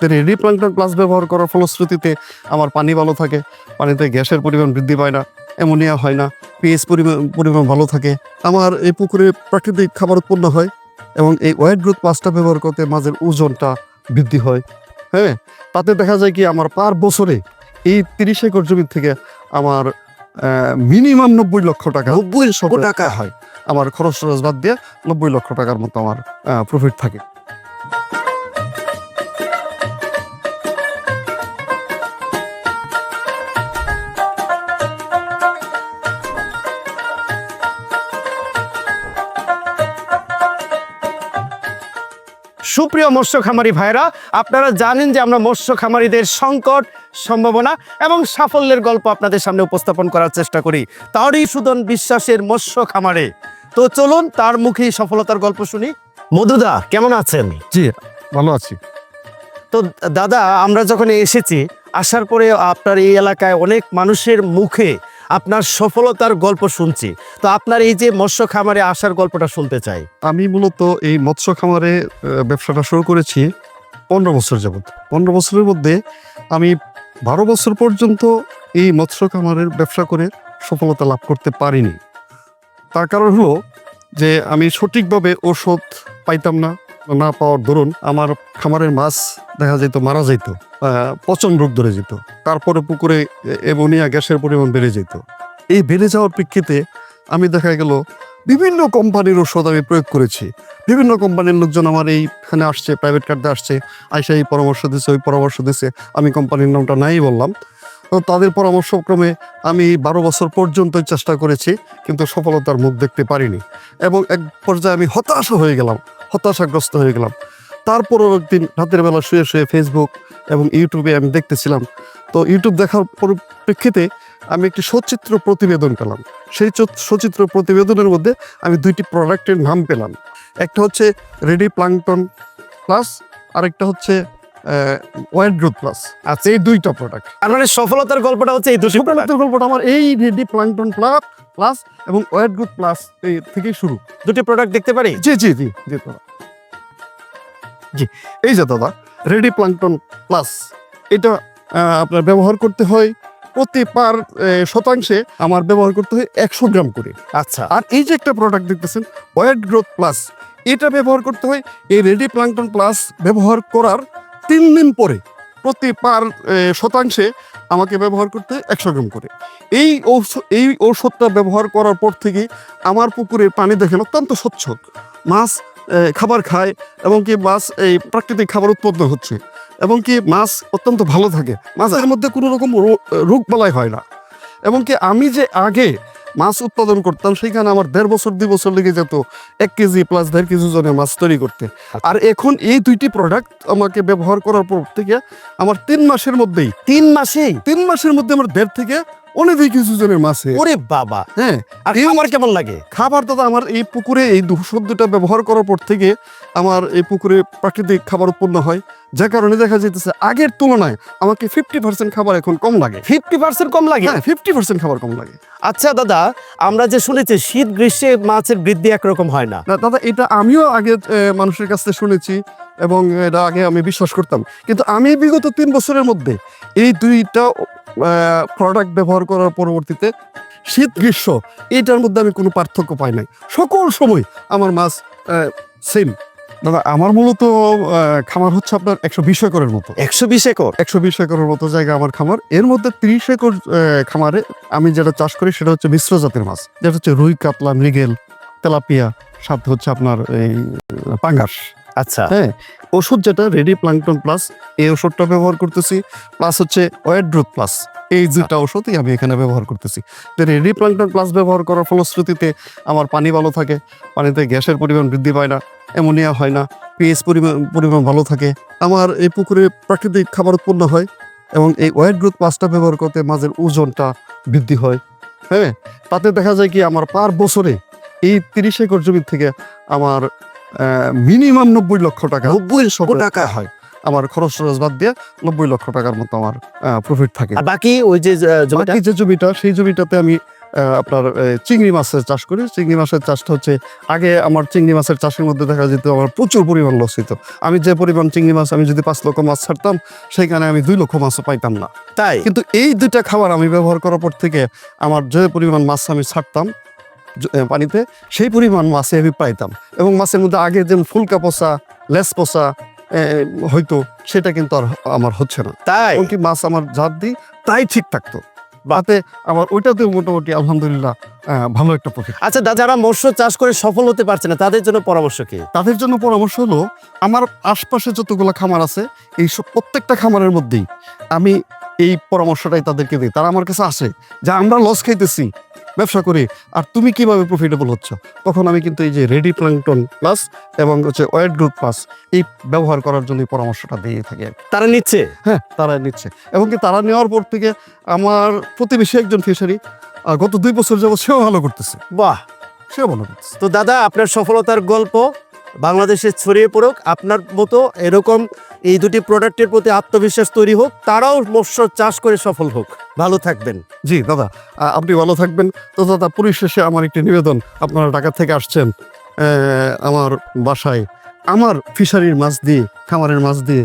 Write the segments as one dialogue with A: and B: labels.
A: Ready plankton plus ব্যবহার করার ফলশ্রুতিতে আমার পানি ভালো থাকে, পানিতে গ্যাসের পরিমাণ বৃদ্ধি পায় না, অ্যামোনিয়া হয় না, পিএইচ পরিমাণ ভালো থাকে। আমার এই পুকুরে প্রাকৃতিক খাবার উৎপন্ন হয় এবং এই ওয়েট গ্রোথ প্লাসটা ব্যবহার করতে মাছের ওজনটা বৃদ্ধি হয়। হ্যাঁ, তাতে দেখা যায় কি আমার পার বছরে এই 30 একর জমি থেকে আমার মিনিমাম 90 লক্ষ টাকা
B: 90 টাকা
A: হয়। আমার খরচ টরচ বাদ দিয়ে 90 লক্ষ টাকার মতো আমার প্রফিট থাকে।
B: সুপ্রিয় মৎস্য খামারি ভাইরা, আপনারা জানেন যে আমরা মৎস্য খামারিদের সংকট, সম্ভাবনা এবং সাফল্যের গল্প আপনাদের সামনে উপস্থাপন করার চেষ্টা করি তারই সুদন বিশ্বাসের মৎস্য খামারে। তো চলুন তার মুখেই সফলতার গল্প শুনি। মধুদা, কেমন আছেন?
A: জি, ভালো আছি।
B: তো দাদা, আমরা যখন এসেছি, আসার পরে আপনার এই এলাকায় অনেক মানুষের মুখে আপনার সফলতার গল্প শুনছি। তো আপনার এই যে মৎস্য খামারে আসার গল্পটা শুনতে চাই।
A: আমি মূলত এই মৎস্য খামারে ব্যবসাটা শুরু করেছি 15 বছর যাবত। 15 বছরের মধ্যে আমি 12 বছর পর্যন্ত এই মৎস্য খামারের ব্যবসা করে সফলতা লাভ করতে পারিনি। তার কারণ হলো যে আমি সঠিকভাবে ওষুধ পাইতাম না পাওয়ার দরুন আমার খামারের মাছ দেখা যেত মারা যেত, পচন রোগ ধরে যেত, তারপরে পুকুরে অ্যামোনিয়া গ্যাসের পরিমাণ বেড়ে যেত। এই বেড়ে যাওয়ার প্রেক্ষিতে আমি দেখা গেল বিভিন্ন কোম্পানির ওষুধ আমি প্রয়োগ করেছি। বিভিন্ন কোম্পানির লোকজন আমার এইখানে আসছে, প্রাইভেট কার্ডে আসছে, আইসা এই পরামর্শ দিচ্ছে, ওই পরামর্শ দিচ্ছে। আমি কোম্পানির নামটা নাই বললাম। তো তাদের পরামর্শক্রমে আমি 12 বছর পর্যন্ত চেষ্টা করেছি, কিন্তু সফলতার মুখ দেখতে পারিনি এবং এক পর্যায়ে আমি হতাশাগ্রস্ত হয়ে গেলাম। তারপরও একদিন রাতের বেলা শুয়ে শুয়ে ফেসবুক এবং ইউটিউবে আমি দেখতেছিলাম। তো ইউটিউব দেখার পরিপ্রেক্ষিতে আমি একটি সচিত্র প্রতিবেদন পেলাম। সেই সচিত্র প্রতিবেদনের মধ্যে আমি 2টি প্রোডাক্টের নাম পেলাম। একটা হচ্ছে রেডি প্লাঙ্কটন প্লাস, আরেকটা হচ্ছে ওয়েট গ্রোথ প্লাস। আচ্ছা, এই 2টা প্রোডাক্ট।
B: আর মানে সফলতার গল্পটা হচ্ছে এই দুটো product।
A: গল্পটা আমার এই রেডি প্লাঙ্কটন প্লাস এবং ওয়েট গ্রোথ প্লাস এই থেকেই শুরু।
B: দুটি প্রোডাক্ট দেখতে পারি?
A: জি জি জি জি দাদা, জি এই যে দাদা রেডি প্লাঙ্কটন প্লাস, এটা আপনার ব্যবহার করতে হয় প্রতি পার শতাংশে আমার ব্যবহার করতে হয় 100 গ্রাম করে।
B: আচ্ছা।
A: আর এই যে একটা প্রোডাক্ট দেখতেছেন ওয়েট গ্রোথ প্লাস, এটা ব্যবহার করতে হয় এই রেডি প্লাঙ্কটন প্লাস ব্যবহার করার 3 দিন পরে প্রতি পার শতাংশে আমাকে ব্যবহার করতে 100 গ্রাম করে। এই ঔষধটা ব্যবহার করার পর থেকে আমার পুকুরের পানি দেখেন অত্যন্ত স্বচ্ছ, মাছ খাবার খায় এবং কি মাছ এই প্রাকৃতিক খাবার উৎপন্ন হচ্ছে এবং কি মাছ অত্যন্ত ভালো থাকে, মাছের মধ্যে কোনো রকম রোগ বালাই হয় না। এবং কি আমি যে আগে মাছ উৎপাদন করতাম সেখানে আমার 1.5 বছর 2 বছর লেগে যেত 1 কেজি প্লাস 1.5 কেজি ওজনের মাছ তৈরি করতে। আর এখন এই 2টি প্রোডাক্ট আমাকে ব্যবহার করার পর থেকে আমার 3 মাসের মধ্যেই
B: 3 মাসেই?
A: 3 মাসের মধ্যে আমার 1.5 থেকে 2 কেজি ওজনের মাছ।
B: ওরে বাবা!
A: হ্যাঁ,
B: আর আমার কেমন লাগে
A: খাবার? দাদা আমার এই পুকুরে এই ওষুধটা ব্যবহার করার পর থেকে আমার এই পুকুরে প্রাকৃতিক খাবার উৎপন্ন হয়, যার কারণে দেখা যাইতেছে আগের তুলনায় আমাকে 50% খাবার এখন কম লাগে।
B: 50% কম লাগে?
A: হ্যাঁ, 50% খাবার কম লাগে।
B: আচ্ছা দাদা, আমরা যে শুনেছি শীত গ্রীষ্মে মাছের বৃদ্ধি একরকম হয় না।
A: না দাদা, এটা আমিও আগে মানুষের কাছ থেকে শুনেছি এবং এটা আগে আমি বিশ্বাস করতাম, কিন্তু আমি বিগত 3 বছরের মধ্যে এই 2টা প্রোডাক্ট ব্যবহার করার পরবর্তীতে শীত গ্রীষ্ম এইটার মধ্যে আমি কোনো পার্থক্য পাই নাই। সকল সময় আমার মাছ সেম। দাদা আমার মূলত খামার হচ্ছে আপনার 120 একরের মতো।
B: 120 একর?
A: 120 একরের মতো জায়গা আমার খামার। এর মধ্যে 30 একর খামারে আমি যেটা চাষ করি সেটা হচ্ছে মিশ্র জাতের মাছ, যেটা হচ্ছে রুই, কাতলা, মৃগেল, তেলাপিয়া, সাথে হচ্ছে আপনার এই পাঙ্গাস।
B: আচ্ছা।
A: হ্যাঁ, ওষুধ যেটা রেডি প্লাঙ্কটন প্লাস, এই ওষুধটা ব্যবহার করতেছি, প্লাস হচ্ছে ওয়েট গ্রোথ প্লাস, এই 2টা ওষুধই আমি এখানে ব্যবহার করতেছি। রেডি প্লাঙ্কটন প্লাস ব্যবহার করার ফলশ্রুতিতে আমার পানি ভালো থাকে, পানিতে গ্যাসের পরিমাণ বৃদ্ধি পায় না, অ্যামোনিয়া হয় না, পিএইচ পরিমাণ ভালো থাকে। আমার এই পুকুরে প্রাকৃতিক খাবার উৎপন্ন হয় এবং এই ওয়েট গ্রোথ প্লাসটা ব্যবহার করতে মাছের ওজনটা বৃদ্ধি হয়। হ্যাঁ, তাতে দেখা যায় কি আমার পার বছরে এই 30 একর জমি থেকে আমার মিনিমাম 90 লক্ষ টাকা
B: 90 টাকা
A: হয়। আমার খরচ টরচ বাদ দিয়ে 90 লক্ষ টাকার মতো আমার প্রফিট থাকে।
B: আর বাকি ওই যে জমিটা?
A: বাকি যে জমিটা, সেই জমিটাতে আমি আপনার চিংড়ি মাছের চাষ করি। চিংড়ি মাছের চাষটা হচ্ছে আগে আমার চিংড়ি মাছের চাষের মধ্যে দেখা যেত আমার প্রচুর পরিমাণ লস হতো। আমি যে পরিমাণ চিংড়ি মাছ আমি যদি 5 লক্ষ মাছ ছাড়তাম সেখানে আমি 2 লক্ষ মাছও পাইতাম না।
B: তাই
A: কিন্তু এই দুইটা খাবার আমি ব্যবহার করার পর থেকে আমার যে পরিমাণ মাছ আমি ছাড়তাম পানিতে সেই পরিমাণ মাছে আমি পাইতাম, এবং মাছের মধ্যে আগে যেমন ফুলকা পচা লেস পচা হয়তো সেটা কিন্তু আর আমার হচ্ছে না।
B: তাই
A: এমনকি মাছ আমার জাত দিই তাই ঠিক থাকতো, বাতে আমার ওইটাতেও মোটামুটি আলহামদুলিল্লাহ ভালো একটা প্রফিট।
B: আচ্ছা যারা মৎস্য চাষ করে সফল হতে পারছে না তাদের জন্য পরামর্শ কি?
A: তাদের জন্য পরামর্শ হলো আমার আশপাশে যতগুলো খামার আছে এই সব প্রত্যেকটা খামারের মধ্যেই আমি এই পরামর্শটাই তাদেরকে দিই। তারা আমার কাছে আসে যে আমরা লস খাইতেছি ব্যবসা করে, আর তুমি কিভাবে প্রফিটেবল হচ্ছ। তখন আমি কিন্তু এই যে রেডি প্ল্যাঙ্কটন প্লাস এবং হচ্ছে ওয়েট গ্রোথ প্লাস এই ব্যবহার করার জন্য পরামর্শটা দিয়ে থাকি আর কি।
B: তারা নিচ্ছে?
A: হ্যাঁ, তারা নিচ্ছে, এবং কি তারা নেওয়ার পর থেকে আমার প্রতিবেশী একজন ফিশারি গত 2 বছর যাবত সেও ভালো করতেছে।
B: বাহ,
A: সেও ভালো করতেছে।
B: তো দাদা আপনার সফলতার গল্প বাংলাদেশে ছড়িয়ে পড়ুক, আপনার মতো এরকম এই দুটি প্রোডাক্টের প্রতি আত্মবিশ্বাস তৈরি হোক, তারাও মৎস্য চাষ করে সফল হোক। ভালো থাকবেন।
A: জি দাদা, আপনি ভালো থাকবেন। তো দাদা পরিশেষে আমার একটি নিবেদন, আপনারা ঢাকা থেকে আসছেন আমার বাসায় আমার ফিশারির মাছ দিয়ে খামারের মাছ দিয়ে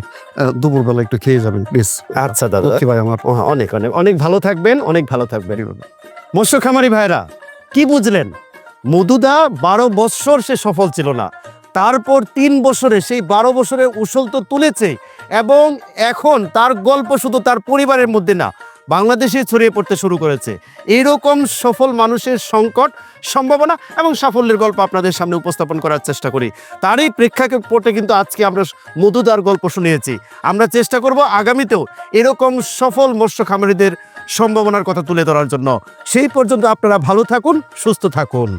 A: দুপুরবেলা একটু খেয়ে যাবেন প্লিজ।
B: আচ্ছা দাদা,
A: লক্ষ্মী ভাই আমার।
B: অনেক অনেক অনেক ভালো থাকবেন, অনেক ভালো থাকবেন। মৎস্য খামারি ভাইরা কি বুঝলেন? মধুদা 12 বছর সে সফল ছিল না, তারপর 3 বছরে সেই 12 বছরের উসল তো তুলেছে, এবং এখন তার গল্প শুধু তার পরিবারের মধ্যে না বাংলাদেশে ছড়িয়ে পড়তে শুরু করেছে। এইরকম সফল মানুষের সংকট, সম্ভাবনা এবং সাফল্যের গল্প আপনাদের সামনে উপস্থাপন করার চেষ্টা করি। তারই প্রেক্ষাপটে কিন্তু আজকে আমরা মধুদার গল্প শুনিয়েছি। আমরা চেষ্টা করব আগামীতেও এরকম সফল মৎস্য খামারিদের সম্ভাবনার কথা তুলে ধরার জন্য। সেই পর্যন্ত আপনারা ভালো থাকুন, সুস্থ থাকুন।